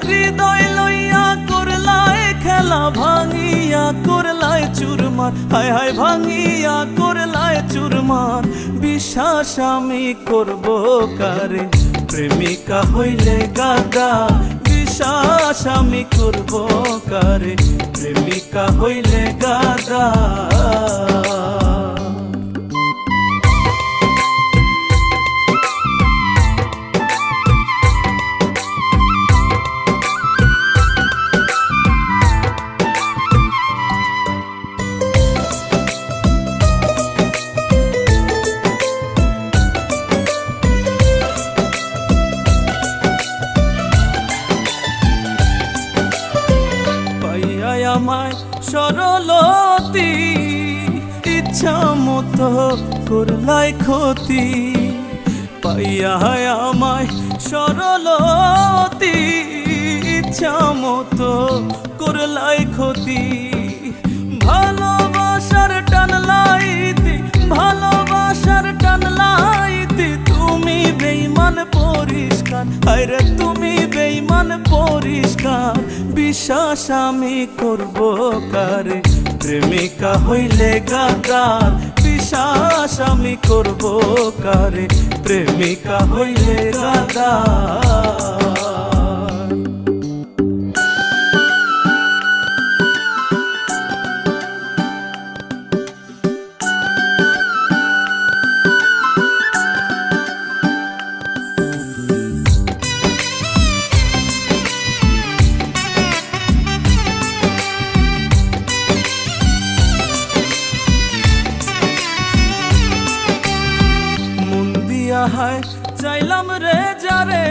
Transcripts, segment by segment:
হৃদয় লইয়া করলায় খেলা, ভাঙিয়া করলায় চুরমার, হায় হায় ভাঙিয়া করলায় চুরমার। বিশ্বাস আমি করব কারে, প্রেমিকা হইলে গাদা। বিশ্বাস আমি করব কারে, প্রেমিকা হইলে গাদা। আমায় সরলতি ইচ্ছা মতো করলাই ক্ষতি, পাইয়া আমায় সরলতি ইচ্ছা মতো করলাই ক্ষতি। ভালোবাসার টান লাইতে, ভালোবাসার টান লাইতে তুমি বেঈমান পরিষ্কার, আরে তুমি বেঈমান পরিষ্কার। বিশ্বাস আমি করব কারে, প্রেমিকা হইলে গাদার। বিশ্বাস আমি করব কারে, প্রেমিকা হইলে গাদার। হায় চাইলাম রে যারে,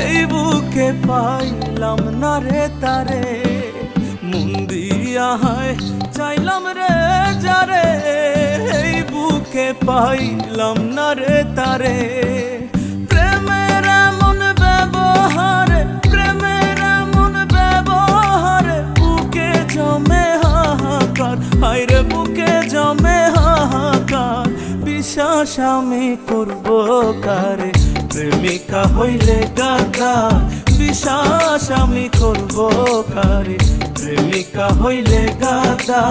এই বুকে পাইলাম না রে তারে। মন দিয়া হায় চাইলাম রে যারে, এই বুকে পাইলাম না রে তারে। প্রেমের এমন ব্যবহারে, প্রেমের এমন ব্যবহারে বুকে জমে হাহাকার, হায় রে বুকে জমে হাহাকার। বিশ্বাস আমি করব কারে, প্রেমিকা হইলে গাদা। বিশ্বাস আমি করব কারে, প্রেমিকা হইলে গাদা।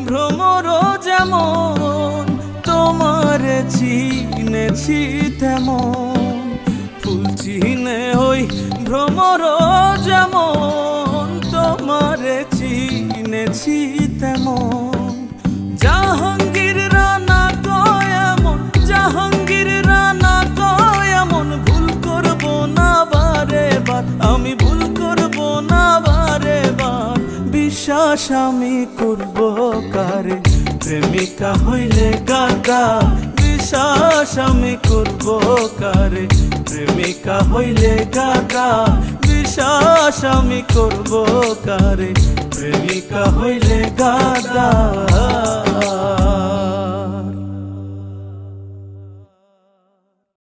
ভ্রমর যেমন তোমারে চিনেছি তেমন, ফুল চিনে ওই ভ্রমর যেমন তোমারে চিনেছি তেমন। জাহাঙ্গীর রানা কয় এমন, জাহাঙ্গীর রানা কয় এমন, ভুল করব না বারে বার, আমি ভুল করব না বারে বার। বিশ্বাস আমি করব কারে, প্রেমিকা হইলে গাদা। বিশ্বাস আমি করব কারে, প্রেমিকা হইলে গাদা। বিশ্বাস আমি করব কারে, প্রেমিকা হইলে গাদা।